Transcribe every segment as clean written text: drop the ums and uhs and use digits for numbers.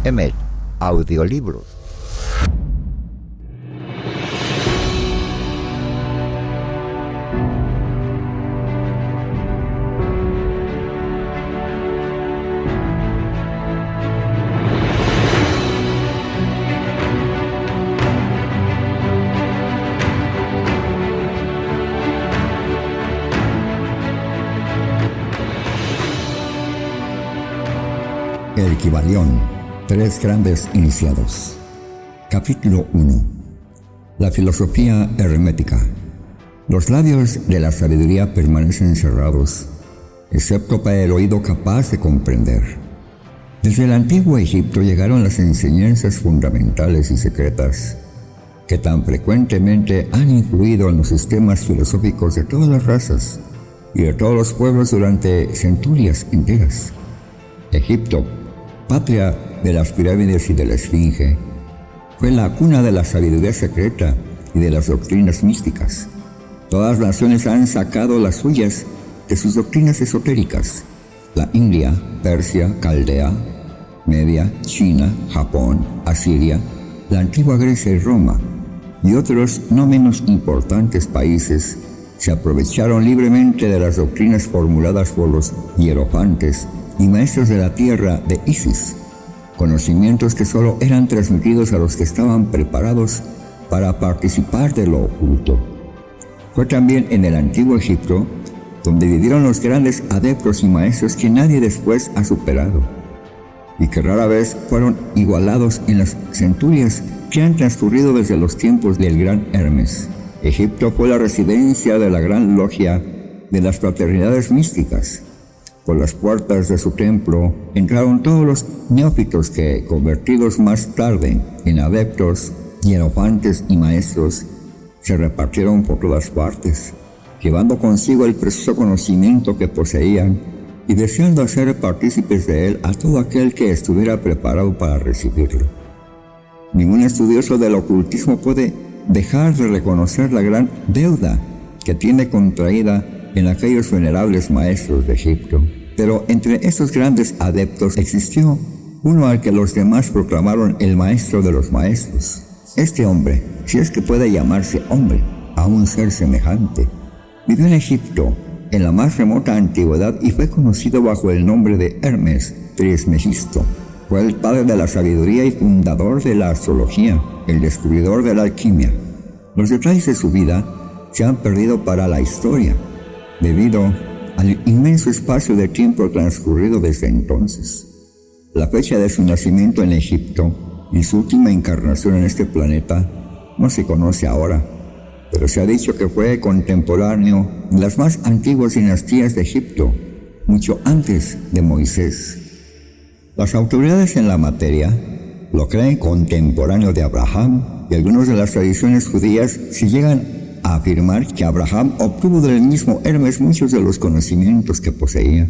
Emmet Audiolibros. El Kybalión, tres grandes iniciados. Capítulo 1. La filosofía hermética. Los labios de la sabiduría permanecen cerrados, excepto para el oído capaz de comprender. Desde el antiguo Egipto llegaron las enseñanzas fundamentales y secretas que tan frecuentemente han influido en los sistemas filosóficos de todas las razas y de todos los pueblos durante centurias enteras. Egipto, patria de las pirámides y de la esfinge, fue la cuna de la sabiduría secreta y de las doctrinas místicas. Todas las naciones han sacado las suyas de sus doctrinas esotéricas. La India, Persia, Caldea, Media, China, Japón, Asiria, la antigua Grecia y Roma, y otros no menos importantes países se aprovecharon libremente de las doctrinas formuladas por los hierofantes y maestros de la tierra de Isis, conocimientos que solo eran transmitidos a los que estaban preparados para participar de lo oculto. Fue también en el antiguo Egipto donde vivieron los grandes adeptos y maestros que nadie después ha superado, y que rara vez fueron igualados en las centurias que han transcurrido desde los tiempos del gran Hermes. Egipto fue la residencia de la gran logia de las fraternidades místicas. Por las puertas de su templo entraron todos los neófitos que, convertidos más tarde en adeptos, hierofantes y maestros, se repartieron por todas partes, llevando consigo el precioso conocimiento que poseían y deseando hacer partícipes de él a todo aquel que estuviera preparado para recibirlo. Ningún estudioso del ocultismo puede dejar de reconocer la gran deuda que tiene contraída en aquellos venerables maestros de Egipto. Pero entre esos grandes adeptos existió uno al que los demás proclamaron el maestro de los maestros. Este hombre, si es que puede llamarse hombre, a un ser semejante, vivió en Egipto en la más remota antigüedad y fue conocido bajo el nombre de Hermes Trismegisto. Fue el padre de la sabiduría y fundador de la astrología, el descubridor de la alquimia. Los detalles de su vida se han perdido para la historia, debido al inmenso espacio de tiempo transcurrido desde entonces. La fecha de su nacimiento en Egipto y su última encarnación en este planeta no se conoce ahora, pero se ha dicho que fue contemporáneo de las más antiguas dinastías de Egipto, mucho antes de Moisés. Las autoridades en la materia lo creen contemporáneo de Abraham, y algunas de las tradiciones judías se llegan a afirmar que Abraham obtuvo del mismo Hermes muchos de los conocimientos que poseía.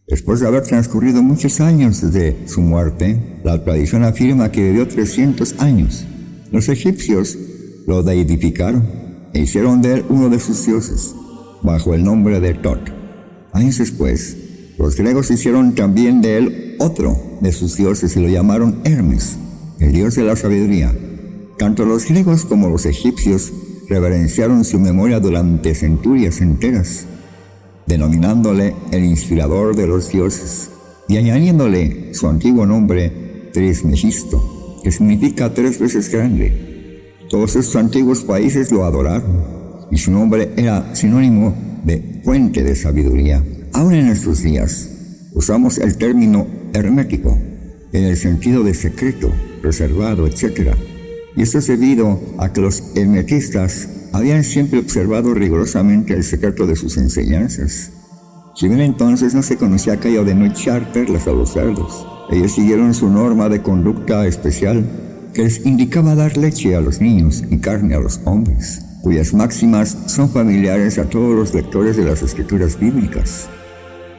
Después de haber transcurrido muchos años desde su muerte, la tradición afirma que vivió 300 años. Los egipcios lo deidificaron e hicieron de él uno de sus dioses, bajo el nombre de Tot. Años después, los griegos hicieron también de él otro de sus dioses y lo llamaron Hermes, el dios de la sabiduría. Tanto los griegos como los egipcios reverenciaron su memoria durante centurias enteras, denominándole el inspirador de los dioses y añadiéndole su antiguo nombre Trismegisto, que significa 3 veces grande. Todos estos antiguos países lo adoraron y su nombre era sinónimo de fuente de sabiduría. Aún en nuestros días usamos el término hermético en el sentido de secreto, reservado, etc. Y esto es debido a que los hermetistas habían siempre observado rigurosamente el secreto de sus enseñanzas. Si bien entonces no se conocía aquello de no echar perlas a los cerdos, ellos siguieron su norma de conducta especial que les indicaba dar leche a los niños y carne a los hombres, cuyas máximas son familiares a todos los lectores de las escrituras bíblicas.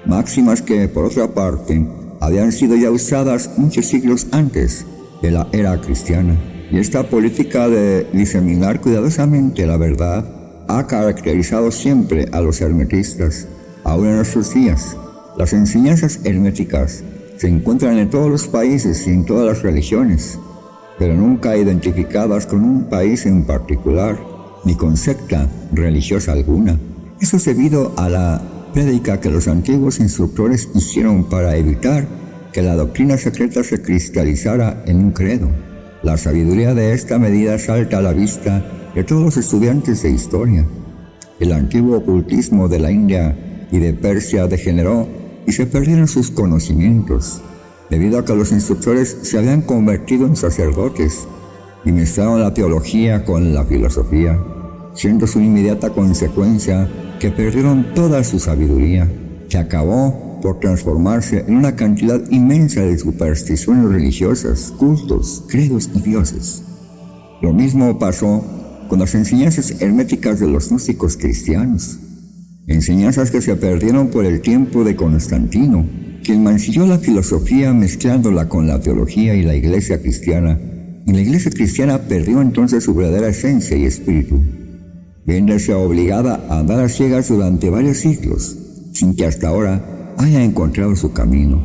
Máximas que, por otra parte, habían sido ya usadas muchos siglos antes de la era cristiana. Y esta política de diseminar cuidadosamente la verdad ha caracterizado siempre a los hermetistas, aún en nuestros días. Las enseñanzas herméticas Se encuentran en todos los países y en todas las religiones, pero nunca identificadas con un país en particular, ni con secta religiosa alguna. Eso es debido a la prédica que los antiguos instructores hicieron para evitar que la doctrina secreta se cristalizara en un credo. La sabiduría de esta medida salta a la vista de todos los estudiantes de historia. El antiguo ocultismo de la India y de Persia degeneró y se perdieron sus conocimientos, debido a que los instructores se habían convertido en sacerdotes y mezclaron la teología con la filosofía, siendo su inmediata consecuencia que perdieron toda su sabiduría, que acabó por transformarse en una cantidad inmensa de supersticiones religiosas, cultos, credos y dioses. Lo mismo pasó con las enseñanzas herméticas de los gnósticos cristianos, enseñanzas que se perdieron por el tiempo de Constantino, quien mancilló la filosofía mezclándola con la teología y la iglesia cristiana, y la iglesia cristiana perdió entonces su verdadera esencia y espíritu, viéndose obligada a andar a ciegas durante varios siglos, sin que hasta ahora haya encontrado su camino,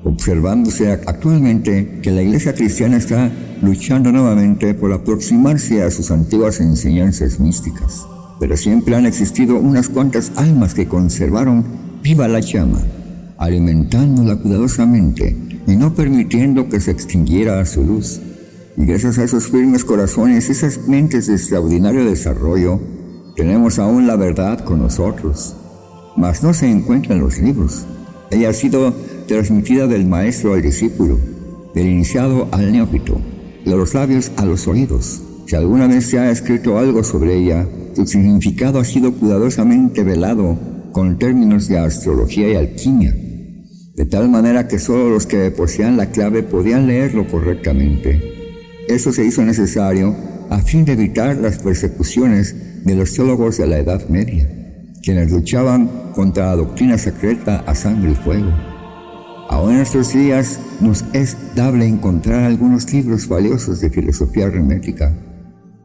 observándose actualmente que la iglesia cristiana está luchando nuevamente por aproximarse a sus antiguas enseñanzas místicas. Pero siempre han existido unas cuantas almas que conservaron viva la llama, alimentándola cuidadosamente y no permitiendo que se extinguiera su luz. Y gracias a esos firmes corazones, esas mentes de extraordinario desarrollo, tenemos aún la verdad con nosotros. Mas no se encuentra en los libros. Ella ha sido transmitida del maestro al discípulo, del iniciado al neófito, de los labios a los oídos. Si alguna vez se ha escrito algo sobre ella, su significado ha sido cuidadosamente velado con términos de astrología y alquimia, de tal manera que solo los que poseían la clave podían leerlo correctamente. Eso se hizo necesario a fin de evitar las persecuciones de los teólogos de la Edad Media, quienes luchaban contra la doctrina secreta a sangre y fuego. Aún en nuestros días nos es dable encontrar algunos libros valiosos de filosofía hermética,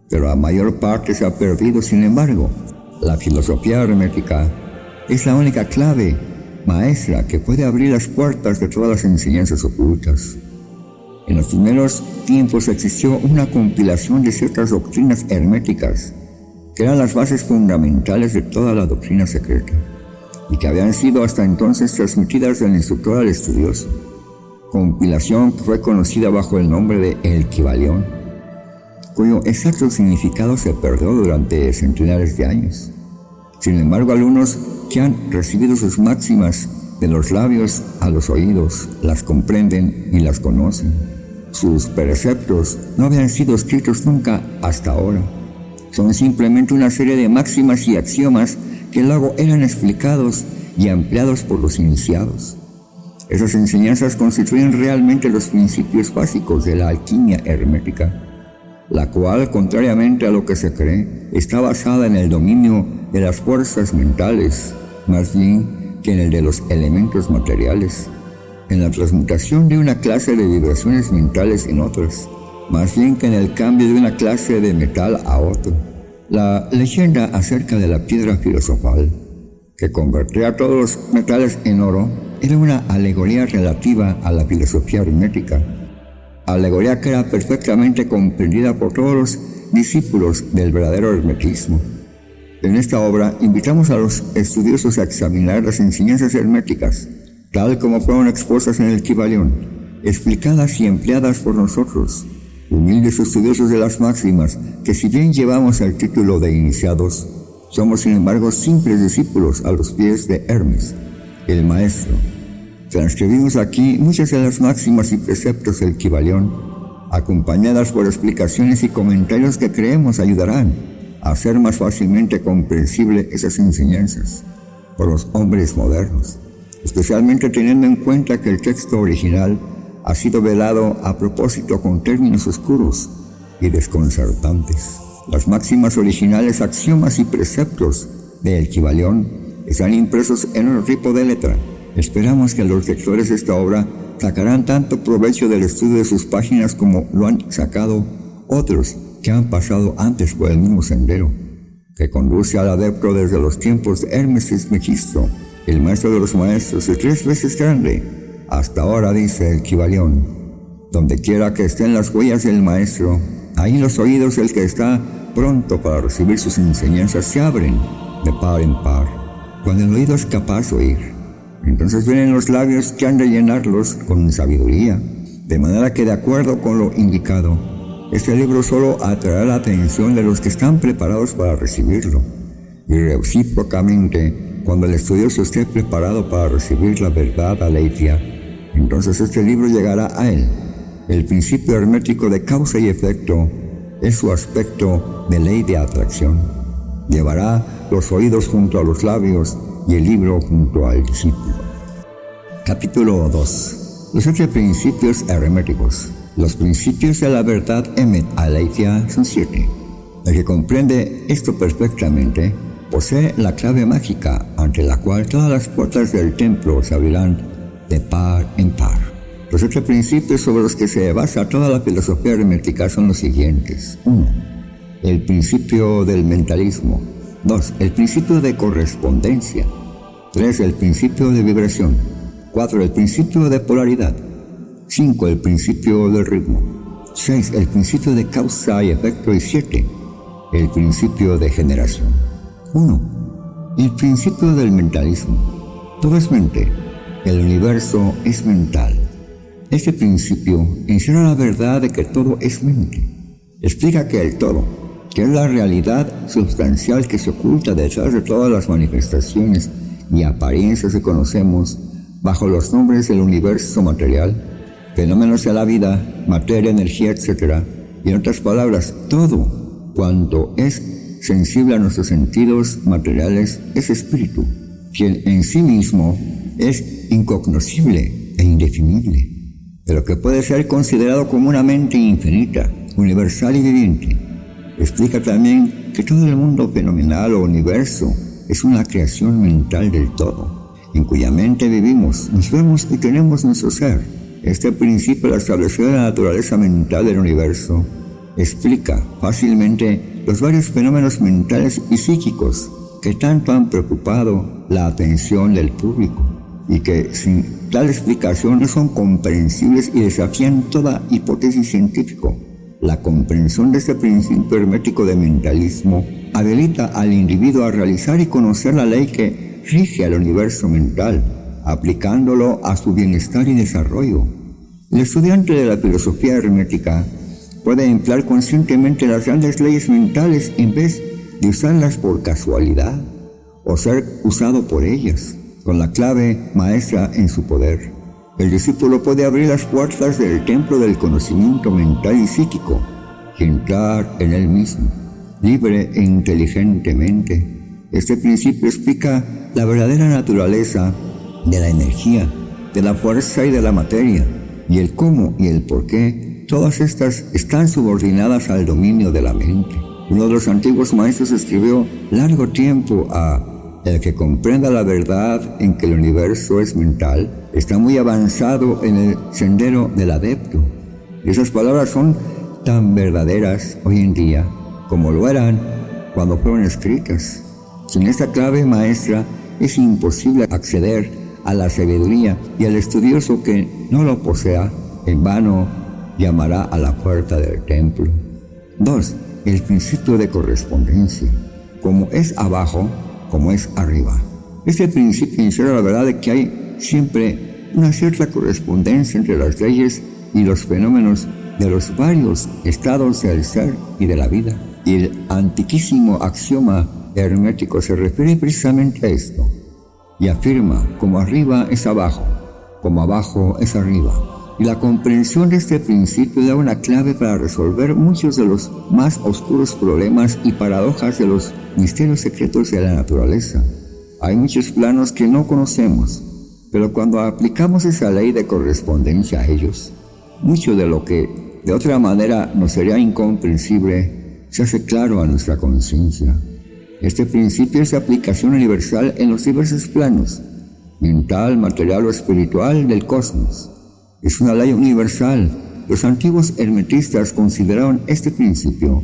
pero la mayor parte se ha perdido. Sin embargo, la filosofía hermética es la única clave maestra que puede abrir las puertas de todas las enseñanzas ocultas. En los primeros tiempos existió una compilación de ciertas doctrinas herméticas que eran las bases fundamentales de toda la doctrina secreta y que habían sido hasta entonces transmitidas del instructor al estudioso, compilación que fue conocida bajo el nombre de El Kybalión, cuyo exacto significado se perdió durante centenares de años. Sin embargo, algunos que han recibido sus máximas de los labios a los oídos las comprenden y las conocen. Sus preceptos no habían sido escritos nunca hasta ahora. Son simplemente una serie de máximas y axiomas que luego eran explicados y ampliados por los iniciados. Esas enseñanzas constituyen realmente los principios básicos de la alquimia hermética, la cual, contrariamente a lo que se cree, está basada en el dominio de las fuerzas mentales, más bien que en el de los elementos materiales, en la transmutación de una clase de vibraciones mentales en otras, más bien que en el cambio de una clase de metal a otro. La leyenda acerca de la piedra filosofal, que convertía todos los metales en oro, era una alegoría relativa a la filosofía hermética, alegoría que era perfectamente comprendida por todos los discípulos del verdadero hermetismo. En esta obra invitamos a los estudiosos a examinar las enseñanzas herméticas, tal como fueron expuestas en el Kybalión, explicadas y empleadas por nosotros, humildes estudiosos de las máximas, que si bien llevamos el título de iniciados, somos sin embargo simples discípulos a los pies de Hermes, el maestro. Transcribimos aquí muchas de las máximas y preceptos del Kybalión, acompañadas por explicaciones y comentarios que creemos ayudarán a hacer más fácilmente comprensible esas enseñanzas por los hombres modernos, especialmente teniendo en cuenta que el texto original ha sido velado a propósito con términos oscuros y desconcertantes. Las máximas originales, axiomas y preceptos del Kybalión están impresos en un tipo de letra. Esperamos que los lectores de esta obra sacarán tanto provecho del estudio de sus páginas como lo han sacado otros que han pasado antes por el mismo sendero, que conduce al adepto desde los tiempos de Hermes Trismegisto, el maestro de los maestros, el 3 veces grande, Hasta ahora, dice el Kybalión, donde quiera que estén las huellas del Maestro, ahí los oídos del que está pronto para recibir sus enseñanzas se abren de par en par. Cuando el oído es capaz de oír, entonces vienen los labios que han de llenarlos con sabiduría, de manera que de acuerdo con lo indicado, este libro solo atraerá la atención de los que están preparados para recibirlo, y recíprocamente, cuando el estudioso esté preparado para recibir la verdad aleithia, entonces este libro llegará a él. El principio hermético de causa y efecto es su aspecto de ley de atracción. Llevará los oídos junto a los labios y el libro junto al discípulo. Capítulo 2. Los 7 principios herméticos. Los principios de la verdad emet aleithia son 7. El que comprende esto perfectamente posee la clave mágica ante la cual todas las puertas del templo se abrirán de par en par. Los 7 principios sobre los que se basa toda la filosofía hermética son los siguientes. 1. El principio del mentalismo. 2. El principio de correspondencia. 3. El principio de vibración. 4. El principio de polaridad. 5. El principio del ritmo. 6. El principio de causa y efecto. Y 7. El principio de generación. 1. El principio del mentalismo. Todo es mente. El universo es mental. Este principio encierra la verdad de que todo es mente. Explica que el todo, que es la realidad sustancial que se oculta detrás de todas las manifestaciones y apariencias que conocemos bajo los nombres del universo material, fenómenos de la vida, materia, energía, etc. Y en otras palabras, todo cuanto es sensible a nuestros sentidos materiales es espíritu, quien en sí mismo es incognoscible e indefinible, pero que puede ser considerado como una mente infinita, universal y viviente. Explica también que todo el mundo fenomenal o universo es una creación mental del todo, en cuya mente vivimos, nos vemos y tenemos nuestro ser. Este principio de la establecida de la naturaleza mental del universo explica fácilmente los varios fenómenos mentales y psíquicos que tanto han preocupado la atención del público y que sin tal explicación no son comprensibles y desafían toda hipótesis científica. La comprensión de este principio hermético de mentalismo habilita al individuo a realizar y conocer la ley que rige al universo mental, aplicándolo a su bienestar y desarrollo. El estudiante de la filosofía hermética puede emplear conscientemente las grandes leyes mentales en vez de usarlas por casualidad o ser usado por ellas, con la clave maestra en su poder. El discípulo puede abrir las puertas del templo del conocimiento mental y psíquico y entrar en él mismo, libre e inteligentemente. Este principio explica la verdadera naturaleza de la energía, de la fuerza y de la materia, y el cómo y el por qué. Todas estas están subordinadas al dominio de la mente. Uno de los antiguos maestros escribió largo tiempo a el que comprenda la verdad en que el universo es mental, está muy avanzado en el sendero del adepto. Y esas palabras son tan verdaderas hoy en día como lo eran cuando fueron escritas. Sin esta clave maestra es imposible acceder a la sabiduría, y el estudioso que no lo posea en vano llamará a la puerta del templo. 2. El principio de correspondencia. Como es abajo, como es arriba. Este principio encierra la verdad de que hay siempre una cierta correspondencia entre las leyes y los fenómenos de los varios estados del ser y de la vida. Y el antiquísimo axioma hermético se refiere precisamente a esto, y afirma: como arriba es abajo, como abajo es arriba. Y la comprensión de este principio da una clave para resolver muchos de los más oscuros problemas y paradojas de los misterios secretos de la naturaleza. Hay muchos planos que no conocemos, pero cuando aplicamos esa ley de correspondencia a ellos, mucho de lo que de otra manera nos sería incomprensible se hace claro a nuestra conciencia. Este principio es de aplicación universal en los diversos planos, mental, material o espiritual del cosmos. Es una ley universal. Los antiguos hermetistas consideraron este principio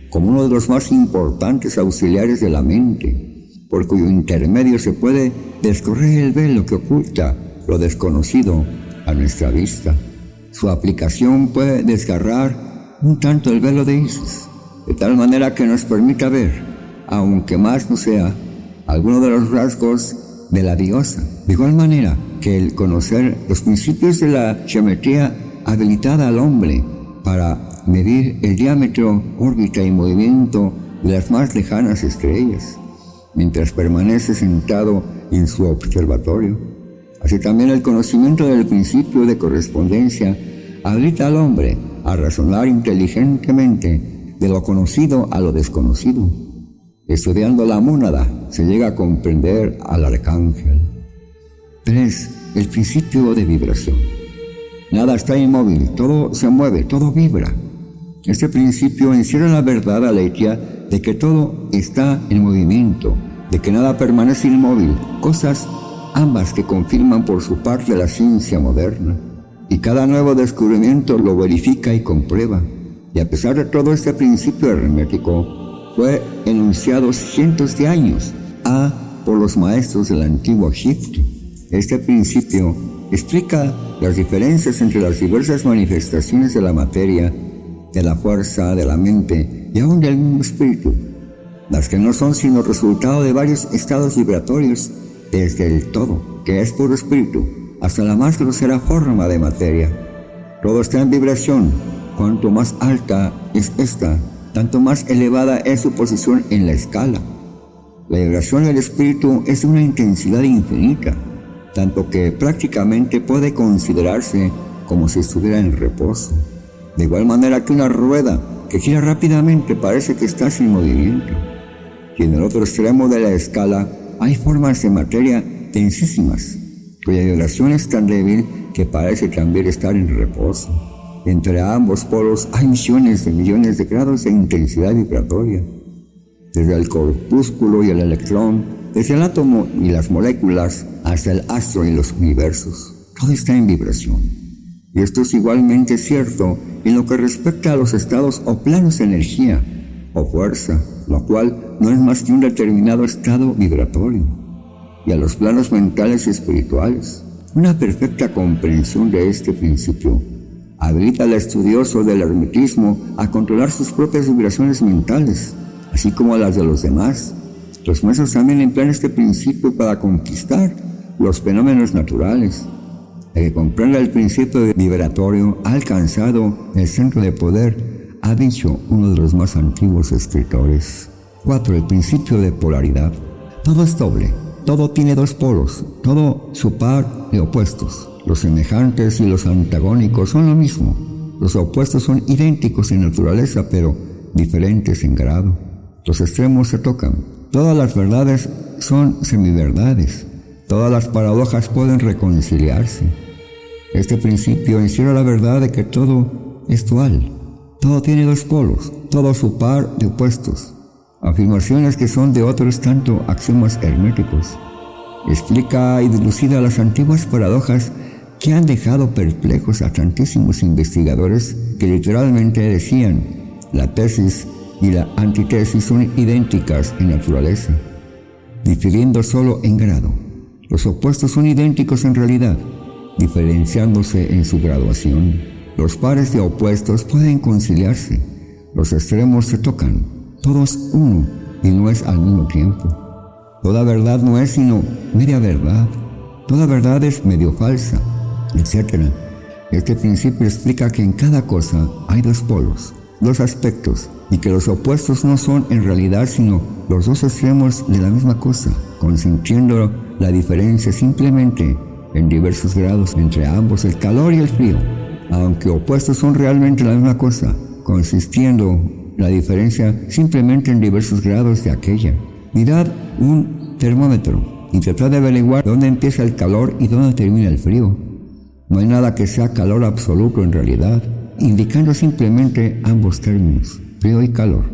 como uno de los más importantes auxiliares de la mente, por cuyo intermedio se puede descorrer el velo que oculta lo desconocido a nuestra vista. Su aplicación puede desgarrar un tanto el velo de Isis, de tal manera que nos permita ver, aunque más no sea, algunos de los rasgos de la diosa. De igual manera que el conocer los principios de la geometría habilitada al hombre para medir el diámetro, órbita y movimiento de las más lejanas estrellas, mientras permanece sentado en su observatorio. Así también el conocimiento del principio de correspondencia habilita al hombre a razonar inteligentemente de lo conocido a lo desconocido. Estudiando la mónada se llega a comprender al arcángel. 3. El principio de vibración. Nada está inmóvil, todo se mueve, todo vibra. Este principio encierra la verdad alearia de que todo está en movimiento, de que nada permanece inmóvil, cosas ambas que confirman por su parte la ciencia moderna. Y cada nuevo descubrimiento lo verifica y comprueba. Y a pesar de todo, este principio hermético fue enunciado cientos de años por los maestros del antiguo Egipto. Este principio explica las diferencias entre las diversas manifestaciones de la materia, de la fuerza, de la mente y aún del mismo espíritu, las que no son sino resultado de varios estados vibratorios, desde el todo, que es puro espíritu, hasta la más grosera forma de materia. Todo está en vibración. Cuanto más alta es esta, tanto más elevada es su posición en la escala. La vibración del espíritu es de una intensidad infinita, tanto que prácticamente puede considerarse como si estuviera en reposo. De igual manera que una rueda que gira rápidamente parece que está sin movimiento. Y en el otro extremo de la escala hay formas de materia densísimas, cuya vibración es tan débil que parece también estar en reposo. Entre ambos polos hay millones de grados de intensidad vibratoria, desde el corpúsculo y el electrón, desde el átomo y las moléculas, hasta el astro y los universos. Todo está en vibración. Y esto es igualmente cierto en lo que respecta a los estados o planos de energía o fuerza, lo cual no es más que un determinado estado vibratorio, y a los planos mentales y espirituales. Una perfecta comprensión de este principio habilita al estudioso del hermetismo a controlar sus propias vibraciones mentales, así como las de los demás. Los maestros también emplean este principio para conquistar los fenómenos naturales. El que comprenda el principio vibratorio ha alcanzado el centro de poder, ha dicho uno de los más antiguos escritores. 4. El principio de polaridad. Todo es doble, todo tiene dos polos, todo su par de opuestos. Los semejantes y los antagónicos son lo mismo. Los opuestos son idénticos en naturaleza, pero diferentes en grado. Los extremos se tocan. Todas las verdades son semiverdades. Todas las paradojas pueden reconciliarse. Este principio encierra la verdad de que todo es dual. Todo tiene dos polos, todo su par de opuestos. Afirmaciones que son de otros tanto axiomas herméticos. Explica y dilucida las antiguas paradojas que han dejado perplejos a tantísimos investigadores que literalmente decían: la tesis y la antítesis son idénticas en naturaleza, difiriendo solo en grado. Los opuestos son idénticos en realidad, diferenciándose en su graduación. Los pares de opuestos pueden conciliarse, los extremos se tocan, todo es uno y no es al mismo tiempo. Toda verdad no es sino media verdad, toda verdad es medio falsa, etc. Este principio explica que en cada cosa hay dos polos, dos aspectos, y que los opuestos no son en realidad sino los dos extremos de la misma cosa, consintiendo la diferencia simplemente en diversos grados entre ambos, el calor y el frío, aunque opuestos son realmente la misma cosa, consistiendo la diferencia simplemente en diversos grados de aquella. Mirad un termómetro y tratad de averiguar dónde empieza el calor y dónde termina el frío. No hay nada que sea calor absoluto en realidad, indicando simplemente ambos términos, frío y calor,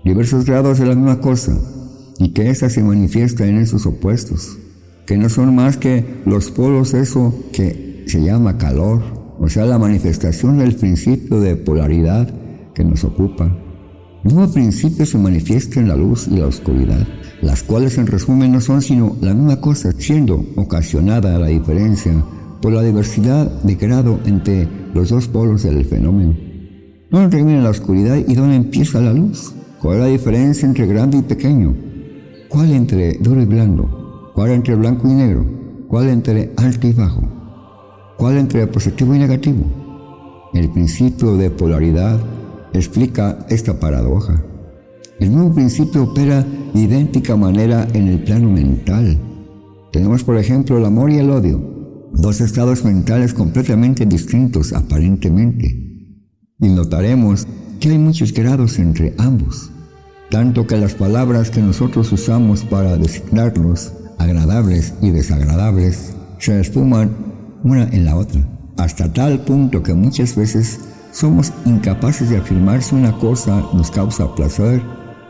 diversos grados de la misma cosa, y que ésta se manifiesta en esos opuestos, que no son más que los polos, eso que se llama calor, o sea, la manifestación del principio de polaridad que nos ocupa. El mismo principio se manifiesta en la luz y la oscuridad, las cuales en resumen no son sino la misma cosa, siendo ocasionada la diferencia por la diversidad de grado entre los dos polos del fenómeno. ¿Dónde termina la oscuridad y dónde empieza la luz? ¿Cuál es la diferencia entre grande y pequeño? ¿Cuál entre duro y blando? ¿Cuál entre blanco y negro? ¿Cuál entre alto y bajo? ¿Cuál entre positivo y negativo? El principio de polaridad explica esta paradoja. El mismo principio opera de idéntica manera en el plano mental. Tenemos, por ejemplo, el amor y el odio, dos estados mentales completamente distintos aparentemente. Y notaremos que hay muchos grados entre ambos, tanto que las palabras que nosotros usamos para designarlos, agradables y desagradables, se esfuman una en la otra, hasta tal punto que muchas veces somos incapaces de afirmar si una cosa nos causa placer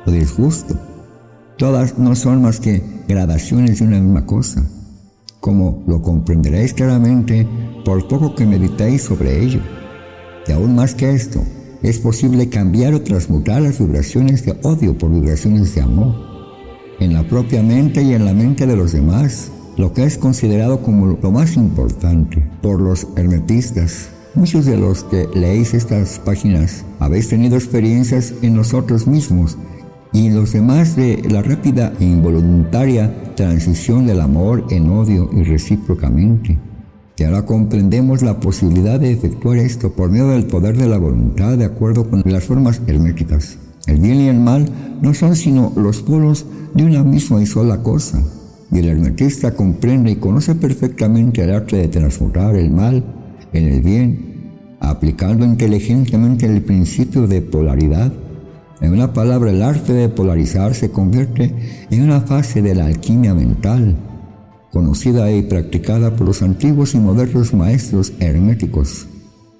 o disgusto. Todas no son más que gradaciones de una misma cosa, como lo comprenderéis claramente por poco que meditéis sobre ello. Y aún más que esto, es posible cambiar o transmutar las vibraciones de odio por vibraciones de amor, en la propia mente y en la mente de los demás, lo que es considerado como lo más importante por los hermetistas. Muchos de los que leéis estas páginas habéis tenido experiencias en nosotros mismos y los demás de la rápida e involuntaria transición del amor en odio y recíprocamente. Y ahora comprendemos la posibilidad de efectuar esto por medio del poder de la voluntad de acuerdo con las formas herméticas. El bien y el mal no son sino los polos de una misma y sola cosa, y el hermetista comprende y conoce perfectamente el arte de transmutar el mal en el bien, aplicando inteligentemente el principio de polaridad. En una palabra, el arte de polarizar se convierte en una fase de la alquimia mental, conocida y practicada por los antiguos y modernos maestros herméticos.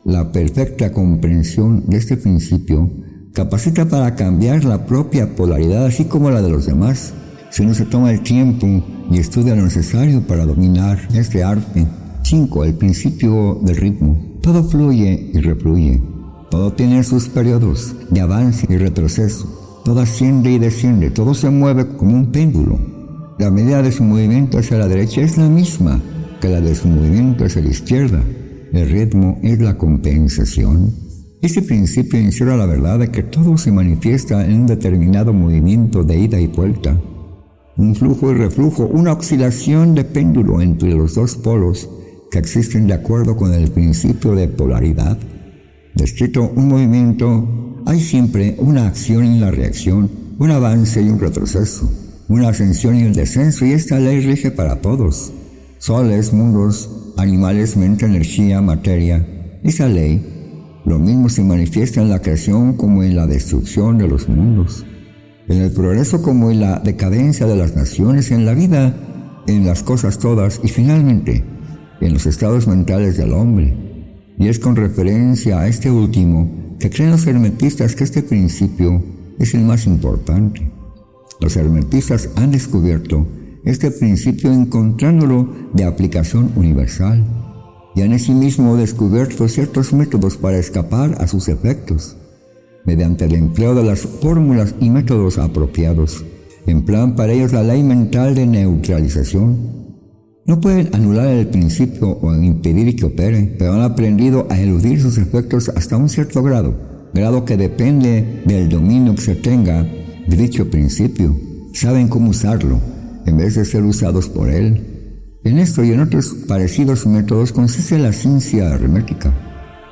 La perfecta comprensión de este principio capacita para cambiar la propia polaridad, así como la de los demás, si uno se toma el tiempo y estudia lo necesario para dominar este arte. 5. El principio del ritmo. Todo fluye y refluye. Todo tiene sus periodos de avance y retroceso. Todo asciende y desciende. Todo se mueve como un péndulo. La medida de su movimiento hacia la derecha es la misma que la de su movimiento hacia la izquierda. El ritmo es la compensación. Este principio encierra la verdad de que todo se manifiesta en un determinado movimiento de ida y vuelta. Un flujo y reflujo, una oscilación de péndulo entre los dos polos que existen de acuerdo con el principio de polaridad. Descrito un movimiento, hay siempre una acción y una reacción, un avance y un retroceso, una ascensión y un descenso, y esta ley rige para todos. Soles, mundos, animales, mente, energía, materia. Esa ley, lo mismo se manifiesta en la creación como en la destrucción de los mundos, en el progreso como en la decadencia de las naciones, en la vida, en las cosas todas y finalmente en los estados mentales del hombre. Y es con referencia a este último que creen los hermetistas que este principio es el más importante. Los hermetistas han descubierto este principio encontrándolo de aplicación universal y han asimismo descubierto ciertos métodos para escapar a sus efectos. Mediante el empleo de las fórmulas y métodos apropiados, emplean para ellos la ley mental de neutralización. No pueden anular el principio o impedir que opere, pero han aprendido a eludir sus efectos hasta un cierto grado que depende del dominio que se tenga de dicho principio. Saben cómo usarlo, en vez de ser usados por él. En esto y en otros parecidos métodos consiste la ciencia hermética.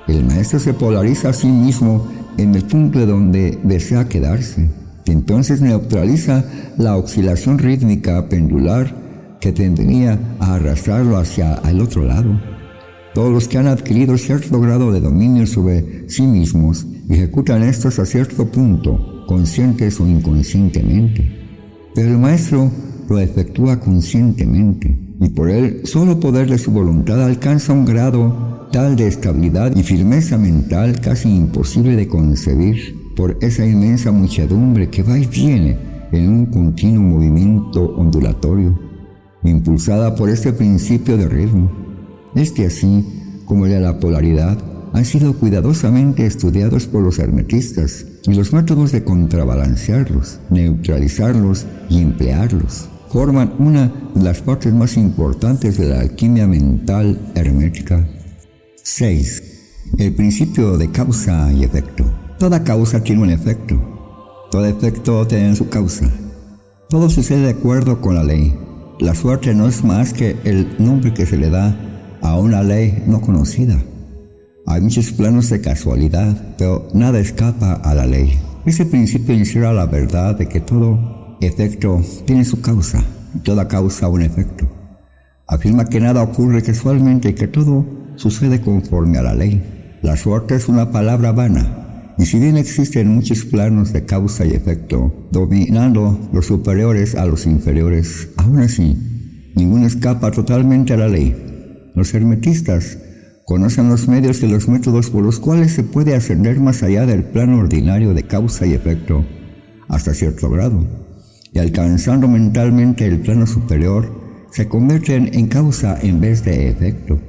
El maestro se polariza a sí mismo en el punto de donde desea quedarse. Entonces neutraliza la oscilación rítmica pendular que tendría a arrastrarlo hacia el otro lado. Todos los que han adquirido cierto grado de dominio sobre sí mismos ejecutan esto hasta cierto punto, conscientes o inconscientemente. Pero el maestro lo efectúa conscientemente, y por el solo poder de su voluntad alcanza un grado tal de estabilidad y firmeza mental casi imposible de concebir por esa inmensa muchedumbre que va y viene en un continuo movimiento ondulatorio, impulsada por este principio de ritmo. Este, así como el de la polaridad, han sido cuidadosamente estudiados por los hermetistas y los métodos de contrabalancearlos, neutralizarlos y emplearlos forman una de las partes más importantes de la alquimia mental hermética. 6. El principio de causa y efecto. Toda causa tiene un efecto. Todo efecto tiene su causa. Todo sucede de acuerdo con la ley. La suerte no es más que el nombre que se le da a una ley no conocida. Hay muchos planos de casualidad, pero nada escapa a la ley. Ese principio encierra la verdad de que todo efecto tiene su causa, y toda causa un efecto. Afirma que nada ocurre casualmente y que todo sucede conforme a la ley. La suerte es una palabra vana, y si bien existen muchos planos de causa y efecto, dominando los superiores a los inferiores, aún así, ninguno escapa totalmente a la ley. Los hermetistas conocen los medios y los métodos por los cuales se puede ascender más allá del plano ordinario de causa y efecto, hasta cierto grado, y alcanzando mentalmente el plano superior, se convierten en causa en vez de efecto.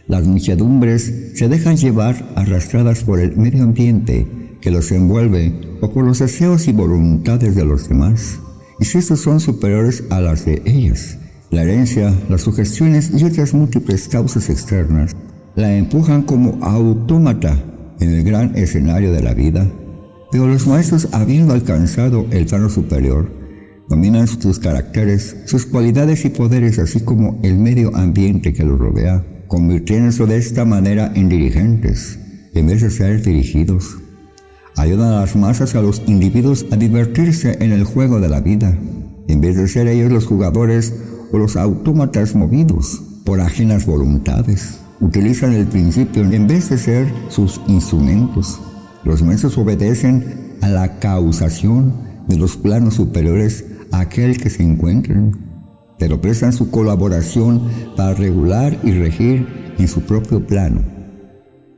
Las muchedumbres se dejan llevar arrastradas por el medio ambiente que los envuelve o por los deseos y voluntades de los demás, y si estos son superiores a las de ellas, la herencia, las sugestiones y otras múltiples causas externas la empujan como autómata en el gran escenario de la vida. Pero los maestros, habiendo alcanzado el plano superior, dominan sus caracteres, sus cualidades y poderes, así como el medio ambiente que los rodea, convirtiéndose de esta manera en dirigentes, en vez de ser dirigidos. Ayudan a las masas, a los individuos, a divertirse en el juego de la vida, en vez de ser ellos los jugadores o los autómatas movidos por ajenas voluntades. Utilizan el principio en vez de ser sus instrumentos. Los maestros obedecen a la causación de los planos superiores a aquel que se encuentran, pero prestan su colaboración para regular y regir en su propio plano.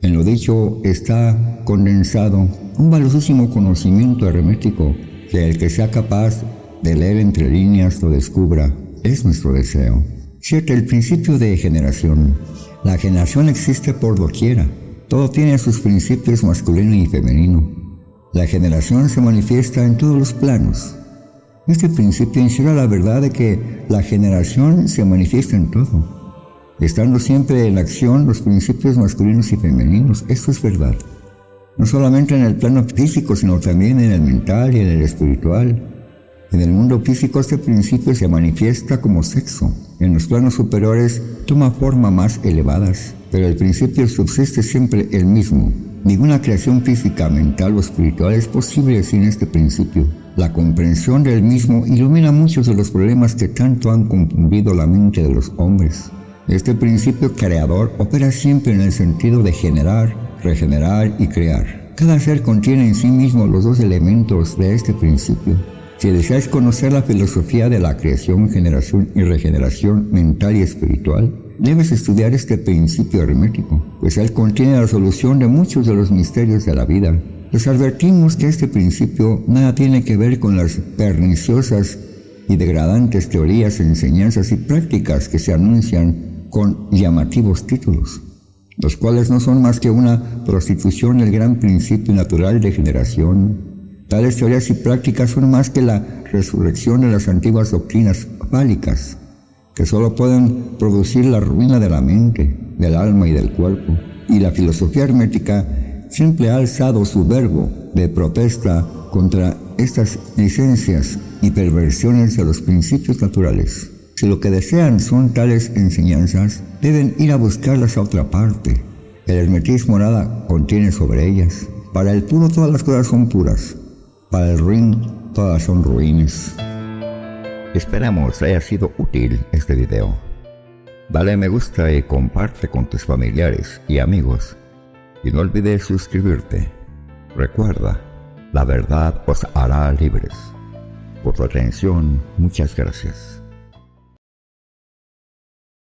En lo dicho está condensado un valiosísimo conocimiento hermético que el que sea capaz de leer entre líneas lo descubra. Es nuestro deseo. 7. El principio de generación. La generación existe por doquiera. Todo tiene sus principios masculino y femenino. La generación se manifiesta en todos los planos. Este principio encierra la verdad de que la generación se manifiesta en todo, estando siempre en acción los principios masculinos y femeninos. Esto es verdad, no solamente en el plano físico, sino también en el mental y en el espiritual. En el mundo físico este principio se manifiesta como sexo. En los planos superiores toma formas más elevadas, pero el principio subsiste siempre el mismo. Ninguna creación física, mental o espiritual es posible sin este principio. La comprensión del mismo ilumina muchos de los problemas que tanto han confundido la mente de los hombres. Este principio creador opera siempre en el sentido de generar, regenerar y crear. Cada ser contiene en sí mismo los dos elementos de este principio. Si deseáis conocer la filosofía de la creación, generación y regeneración mental y espiritual, debes estudiar este principio hermético, pues él contiene la solución de muchos de los misterios de la vida. Les advertimos que este principio nada tiene que ver con las perniciosas y degradantes teorías, enseñanzas y prácticas que se anuncian con llamativos títulos, los cuales no son más que una prostitución del gran principio natural de generación. Tales teorías y prácticas son más que la resurrección de las antiguas doctrinas fálicas, que solo pueden producir la ruina de la mente, del alma y del cuerpo. Y la filosofía hermética siempre ha alzado su verbo de protesta contra estas licencias y perversiones de los principios naturales. Si lo que desean son tales enseñanzas, deben ir a buscarlas a otra parte. El hermetismo nada contiene sobre ellas. Para el puro todas las cosas son puras. Para el ruin todas son ruines. Esperamos haya sido útil este video. Dale me gusta y comparte con tus familiares y amigos. Y no olvides suscribirte. Recuerda, la verdad os hará libres. Por tu atención, muchas gracias.